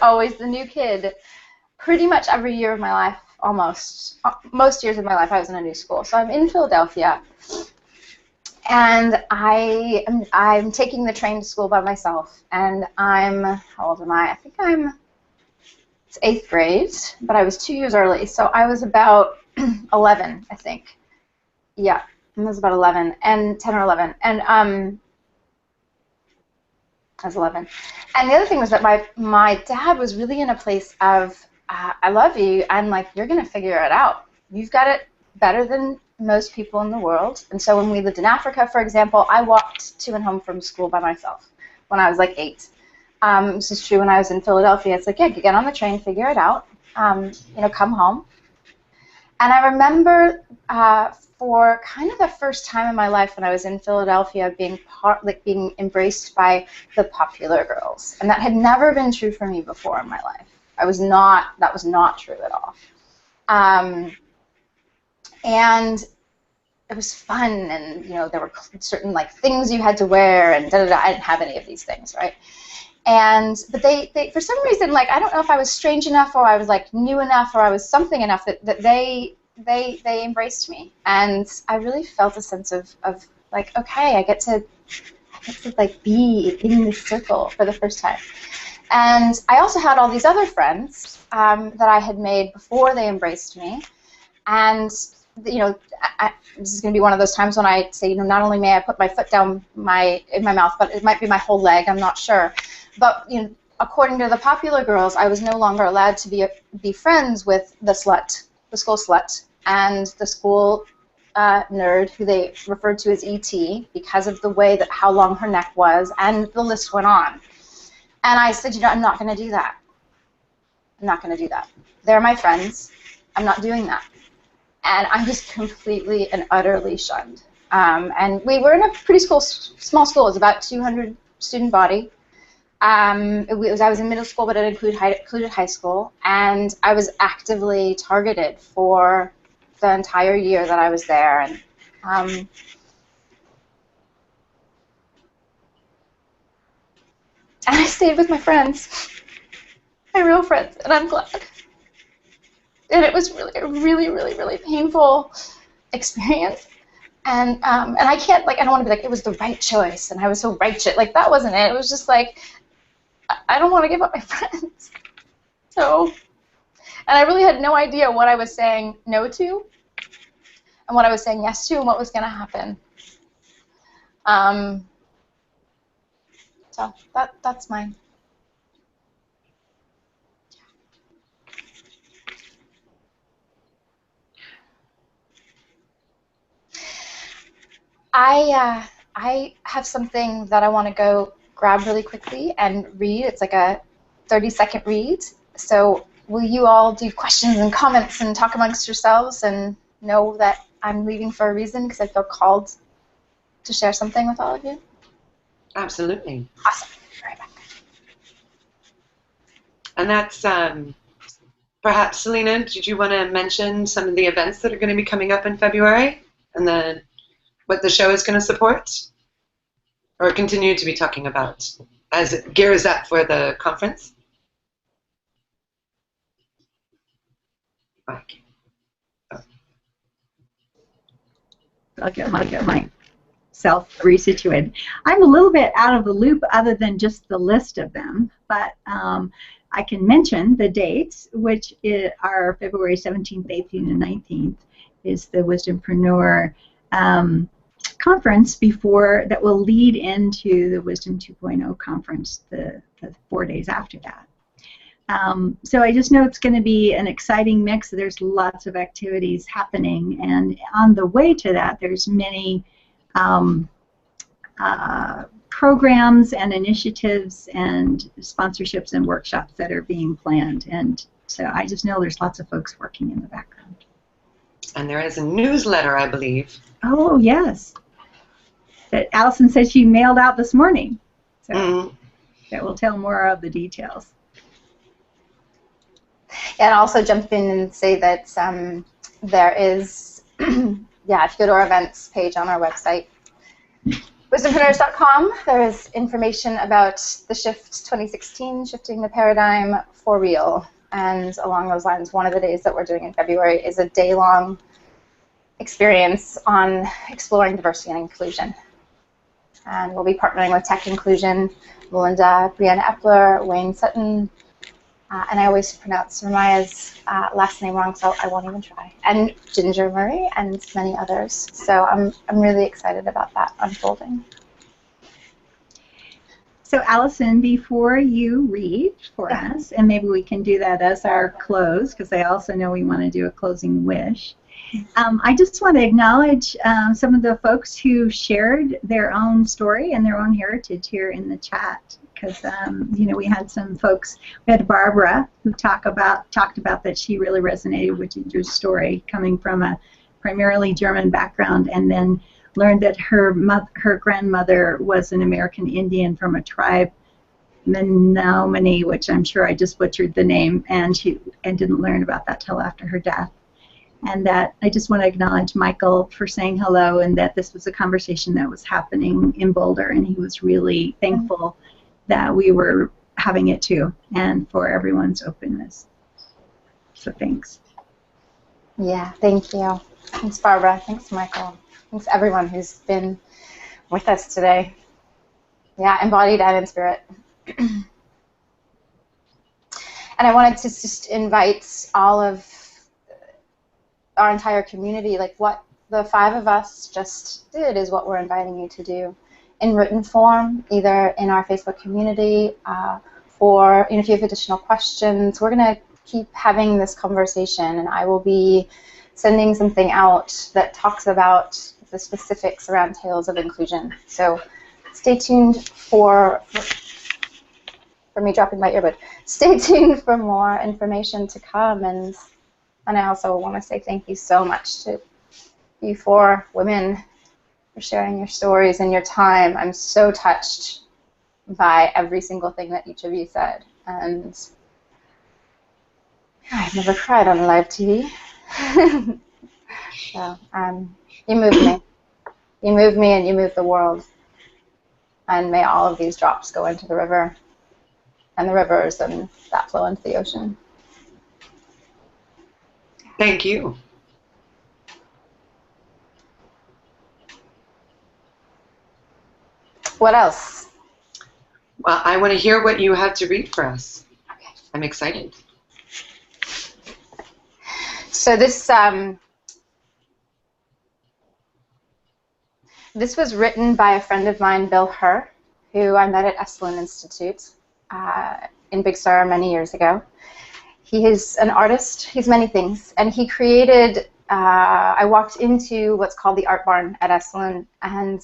always the new kid. Pretty much every year of my life, almost most years of my life, I was in a new school. So I'm in Philadelphia, and I'm taking the train to school by myself. And how old am I? I think it's 8th grade, but I was 2 years early, so I was about 11, I think. Yeah, I was about 11, and 10 or 11, and I was 11. And the other thing was that my dad was really in a place of, I love you, and like, you're gonna figure it out. You've got it better than most people in the world. And so when we lived in Africa, for example, I walked to and home from school by myself when I was like 8. This is true when I was in Philadelphia. It's like, yeah, you get on the train, figure it out, you know, come home. And I remember for kind of the first time in my life when I was in Philadelphia being embraced by the popular girls. And that had never been true for me before in my life. That was not true at all. And it was fun, and you know, there were certain like things you had to wear, and I didn't have any of these things, right? But they for some reason, like, I don't know if I was strange enough, or I was like new enough, or I was something enough that they embraced me, and I really felt a sense of Like, okay, I get to like be in this circle for the first time. And I also had all these other friends that I had made before they embraced me. And, you know, this is going to be one of those times when I say, you know, not only may I put my foot down in my mouth, but it might be my whole leg, I'm not sure. But, you know, according to the popular girls, I was no longer allowed to be friends with the slut, the school slut, and the school nerd, who they referred to as E.T., because of the way that how long her neck was, and the list went on. And I said, you know, I'm not going to do that. I'm not going to do that. They're my friends. I'm not doing that. And I'm just completely and utterly shunned. And we were in a pretty small school. It was about 200 student body. I was in middle school, but it included high school. And I was actively targeted for the entire year that I was there. And I stayed with my friends, my real friends, and I'm glad. And it was really a really painful experience. And I can't, like, I don't want to be like, it was the right choice, and I was so righteous. Like, that wasn't it. It was just like, I don't want to give up my friends. So, and I really had no idea what I was saying no to, and what I was saying yes to, and what was going to happen. So that's mine. I have something that I want to go grab really quickly and read. It's like a 30-second read. So will you all do questions and comments and talk amongst yourselves and know that I'm leaving for a reason because I feel called to share something with all of you? Absolutely. Awesome. Be right back. And that's perhaps, Selena, did you want to mention some of the events that are going to be coming up in February, and then what the show is going to support, or continue to be talking about as it gears up for the conference? Okay. I'll get myself resituated. I'm a little bit out of the loop other than just the list of them, but I can mention the dates, which are February 17th, 18th, and 19th is the Wisdompreneur conference that will lead into the Wisdom 2.0 conference the 4 days after that. So I just know it's going to be an exciting mix. There's lots of activities happening, and on the way to that, there's many programs and initiatives and sponsorships and workshops that are being planned. And so I just know there's lots of folks working in the background. And there is a newsletter, I believe. Oh, yes. That Allison said she mailed out this morning. So that will tell more of the details. And I'll also jump in and say that there is, yeah, if you go to our events page on our website, Wisdompreneurs.com, there is information about the Shift 2016, Shifting the Paradigm for Real. And along those lines, one of the days that we're doing in February is a day-long experience on exploring diversity and inclusion. And we'll be partnering with Tech Inclusion, Melinda, Brianna Epler, Wayne Sutton, and I always pronounce Ramaya's last name wrong, so I won't even try, and Ginger Murray, and many others. So I'm really excited about that unfolding. So Allison, before you read for us, and maybe we can do that as our close, because I also know we want to do a closing wish. I just want to acknowledge some of the folks who shared their own story and their own heritage here in the chat, because you know, we had some folks. We had Barbara who talked about that she really resonated with Ginger's story, coming from a primarily German background, and then learned that her grandmother was an American Indian from a tribe, Menominee, which I'm sure I just butchered the name, and didn't learn about that till after her death. And that I just want to acknowledge Michael for saying hello, and that this was a conversation that was happening in Boulder, and he was really thankful that we were having it too, and for everyone's openness. So thanks. Yeah, thank you. Thanks, Barbara. Thanks, Michael. Thanks, everyone who's been with us today. Yeah, embodied and in spirit. And I wanted to just invite all of our entire community, like what the 5 of us just did is what we're inviting you to do in written form, either in our Facebook community or if you have additional questions. We're going to keep having this conversation, and I will be sending something out that talks about the specifics around Tales of Inclusion. So stay tuned for me dropping my earbud. Stay tuned for more information to come, and I also want to say thank you so much to you 4 women for sharing your stories and your time. I'm so touched by every single thing that each of you said, and I've never cried on live TV. So you move me. You move me and you move the world. And may all of these drops go into the river, and the rivers and that flow into the ocean. Thank you. What else? Well, I want to hear what you have to read for us. Okay. I'm excited. So this was written by a friend of mine, Bill Herr, who I met at Esalen Institute in Big Sur many years ago. He is an artist. He's many things, and he created. I walked into what's called the Art Barn at Esalen and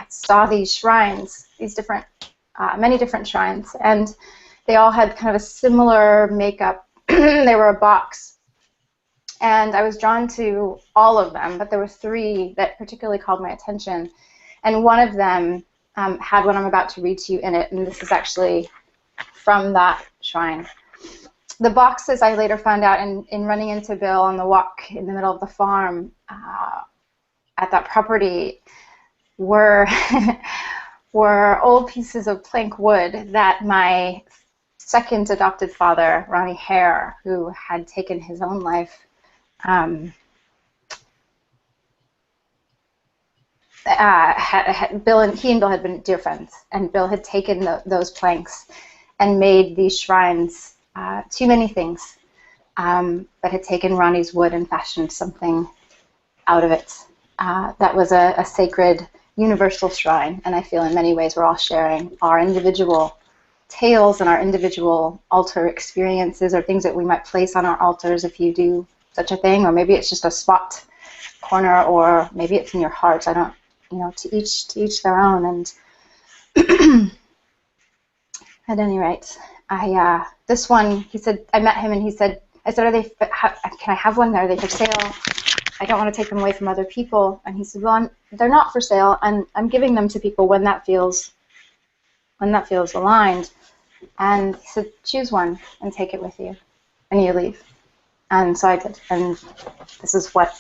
saw these shrines, many different shrines, and they all had kind of a similar makeup. They were a box, and I was drawn to all of them, but there were 3 that particularly called my attention, and one of them had what I'm about to read to you in it, and this is actually from that shrine. The boxes, I later found out in running into Bill on the walk in the middle of the farm at that property, were old pieces of plank wood that my second adopted father, Ronnie Hare, who had taken his own life, he and Bill had been dear friends, and Bill had taken those planks and made these shrines. Too many things, but had taken Ronnie's wood and fashioned something out of it. That was a sacred, universal shrine, and I feel in many ways we're all sharing our individual tales and our individual altar experiences, or things that we might place on our altars if you do such a thing, or maybe it's just a spot corner, or maybe it's in your heart. I don't, to each their own. And at any rate, this one, he said, I met him and he said, I said, can I have one? Are they for sale? I don't want to take them away from other people. And he said, well, they're not for sale, and I'm giving them to people when that feels aligned. And he said, choose one and take it with you, and you leave. And so I did. And this is what,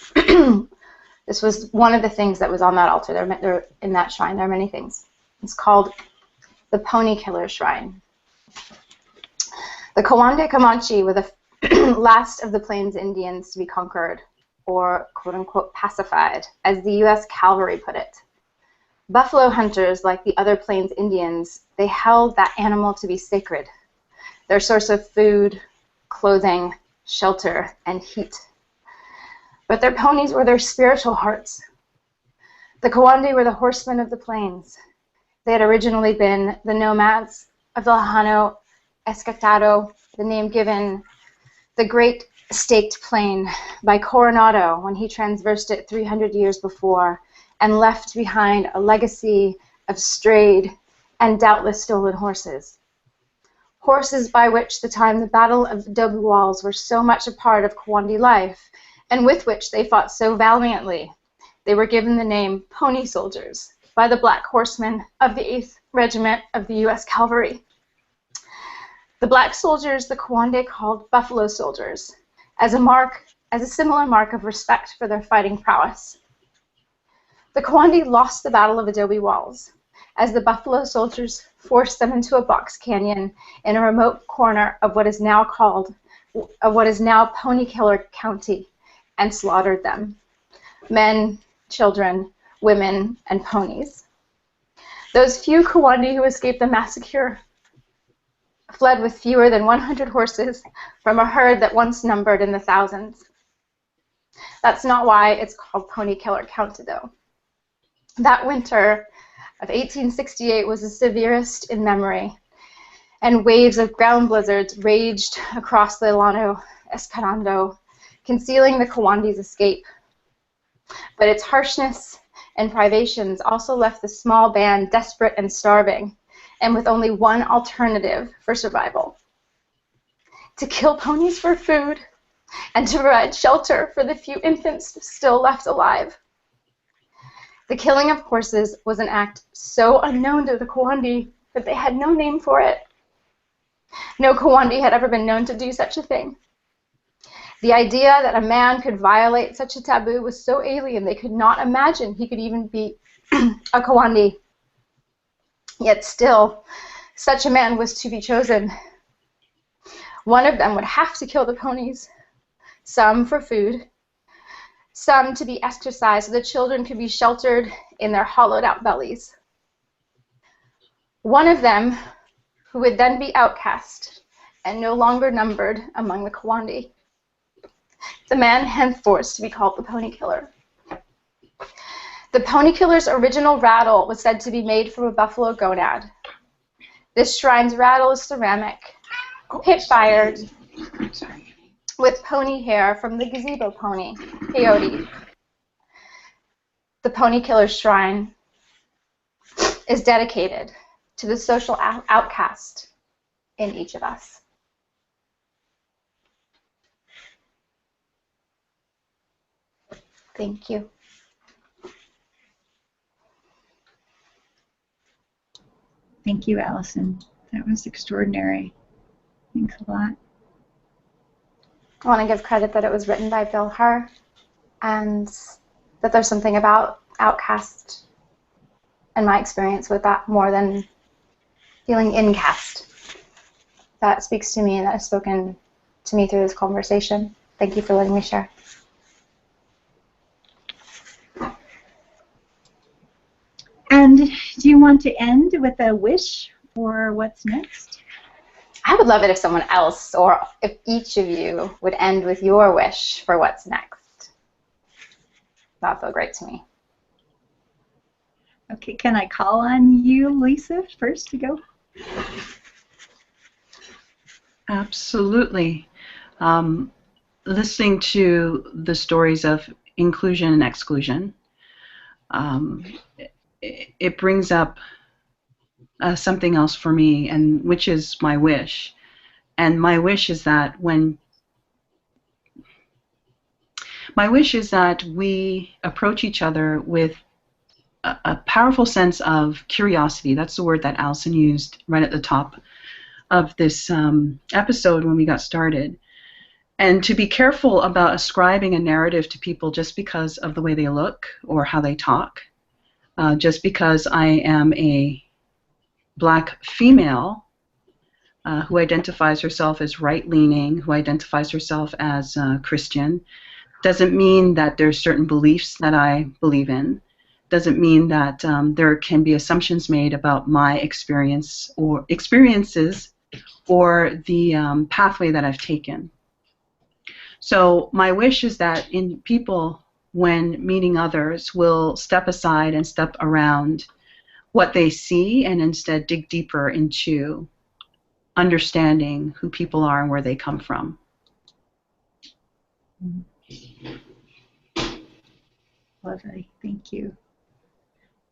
this was one of the things that was on that altar. They're in that shrine. There are many things. It's called the Pony Killer Shrine. The Kawande Comanche were the last of the Plains Indians to be conquered, or quote-unquote pacified, as the U.S. cavalry put it. Buffalo hunters, like the other Plains Indians, they held that animal to be sacred, their source of food, clothing, shelter, and heat. But their ponies were their spiritual hearts. The Kawande were the horsemen of the plains. They had originally been the nomads of the Lejano Escatado, the name given the great staked plain by Coronado when he traversed it 300 years before and left behind a legacy of strayed and doubtless stolen horses. Horses by which the time the Battle of the adobe walls were so much a part of Kawande life, and with which they fought so valiantly. They were given the name Pony Soldiers by the Black Horsemen of the 8th Regiment of the U.S. Cavalry. The black soldiers the Kawande called Buffalo Soldiers, as a similar mark of respect for their fighting prowess. The Kawande lost the Battle of Adobe Walls, as the Buffalo Soldiers forced them into a box canyon in a remote corner of what is now Pony Killer County, and slaughtered them. men, children, women, and ponies. Those few Kawandi who escaped the massacre fled with fewer than 100 horses from a herd that once numbered in the thousands. That's not why it's called Pony Killer County, though. That winter of 1868 was the severest in memory, and waves of ground blizzards raged across the Llano Esperando, concealing the Kawandi's escape. But its harshness and privations also left the small band desperate and starving, and with only one alternative for survival: to kill ponies for food and to provide shelter for the few infants still left alive. The killing of horses was an act so unknown to the Kawandi that they had no name for it. No Kawandi had ever been known to do such a thing. The idea that a man could violate such a taboo was so alien they could not imagine he could even be a Kawandi. Yet still, such a man was to be chosen. One of them would have to kill the ponies, some for food, some to be exercised so the children could be sheltered in their hollowed-out bellies. One of them who would then be outcast and no longer numbered among the Kawandi. The man henceforth to be called the Pony Killer. The Pony Killer's original rattle was said to be made from a buffalo gonad. This shrine's rattle is ceramic, pit-fired, with pony hair from the gazebo pony, peyote. The Pony Killer's shrine is dedicated to the social outcast in each of us. Thank you. Thank you, Allison. That was extraordinary. Thanks a lot. I want to give credit that it was written by Bill Herr, and that there's something about outcast and my experience with that more than feeling incast that speaks to me and that has spoken to me through this conversation. Thank you for letting me share. And do you want to end with a wish for what's next? I would love it if someone else, or if each of you, would end with your wish for what's next. That would feel great to me. Okay, can I call on you, Lisa, first to go? Absolutely. Listening to the stories of inclusion and exclusion, it brings up something else for me, and which is my wish. And my wish is that we approach each other with a powerful sense of curiosity. That's the word that Allison used right at the top of this episode when we got started. And to be careful about ascribing a narrative to people just because of the way they look or how they talk. Just because I am a Black female who identifies herself as right-leaning, who identifies herself as Christian, doesn't mean that there's certain beliefs that I believe in. Doesn't mean that there can be assumptions made about my experiences or the pathway that I've taken. So my wish is that in people, when meeting others, will step aside and step around what they see and instead dig deeper into understanding who people are and where they come from. Lovely, thank you.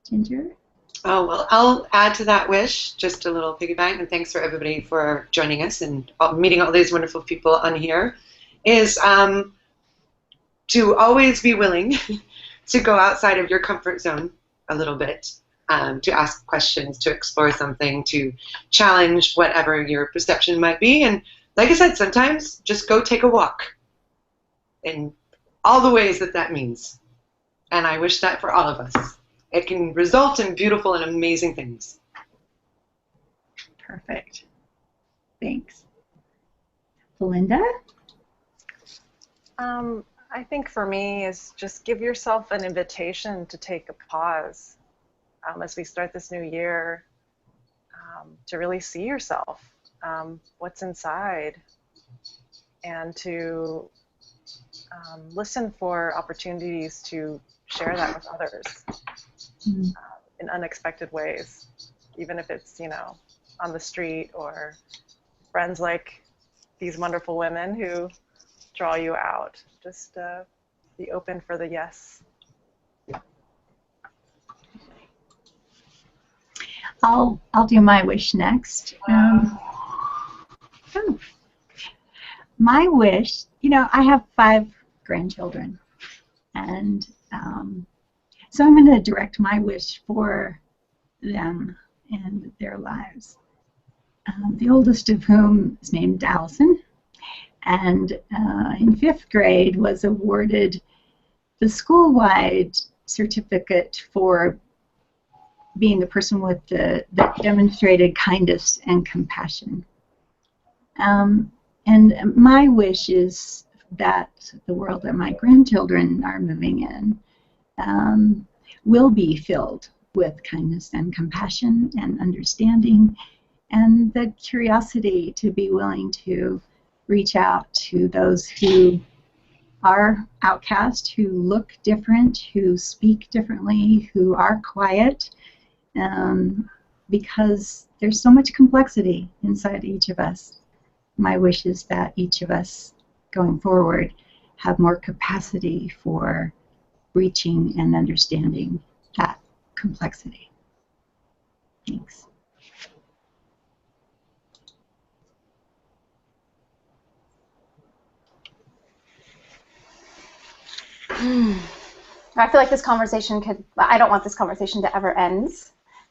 Ginger? Oh, well, I'll add to that wish, just a little piggyback, and thanks for everybody for joining us and meeting all these wonderful people on here, is to always be willing to go outside of your comfort zone a little bit, to ask questions, to explore something, to challenge whatever your perception might be. And like I said, sometimes just go take a walk in all the ways that that means. And I wish that for all of us. It can result in beautiful and amazing things. Perfect. Thanks. Belinda? I think for me is just give yourself an invitation to take a pause as we start this new year, to really see yourself, what's inside, and to listen for opportunities to share that with others in unexpected ways, even if it's, you know, on the street or friends like these wonderful women who draw you out. Just be open for the yes. I'll do my wish next. My wish, you know, I have 5 grandchildren, and so I'm going to direct my wish for them and their lives. The oldest of whom is named Allison, and in 5th grade was awarded the school-wide certificate for being the person with that demonstrated kindness and compassion. And my wish is that the world that my grandchildren are moving in will be filled with kindness and compassion and understanding, and the curiosity to be willing to reach out to those who are outcast, who look different, who speak differently, who are quiet, because there's so much complexity inside each of us. My wish is that each of us going forward have more capacity for reaching and understanding that complexity. Thanks. I feel like this conversation I don't want this conversation to ever end.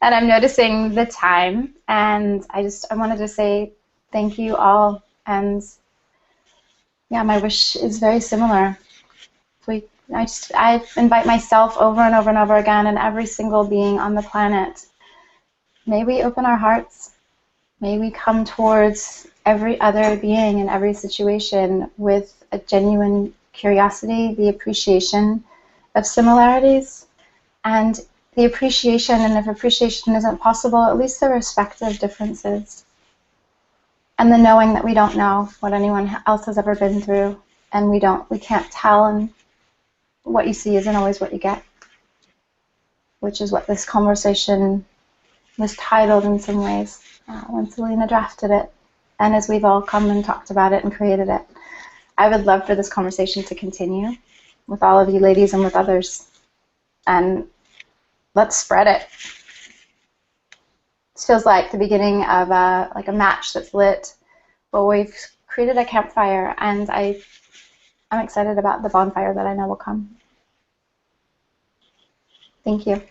And I'm noticing the time, and I wanted to say thank you all. And yeah, my wish is very similar. I invite myself over and over and over again, and every single being on the planet. May we open our hearts. May we come towards every other being in every situation with a genuine curiosity, the appreciation of similarities, and the appreciation, and if appreciation isn't possible, at least the respect of differences. And the knowing that we don't know what anyone else has ever been through, and we can't tell, and what you see isn't always what you get, which is what this conversation was titled in some ways when Selena drafted it, and as we've all come and talked about it and created it. I would love for this conversation to continue with all of you ladies and with others, and let's spread it. This feels like the beginning of like a match that's lit, but we've created a campfire, and I'm excited about the bonfire that I know will come. Thank you.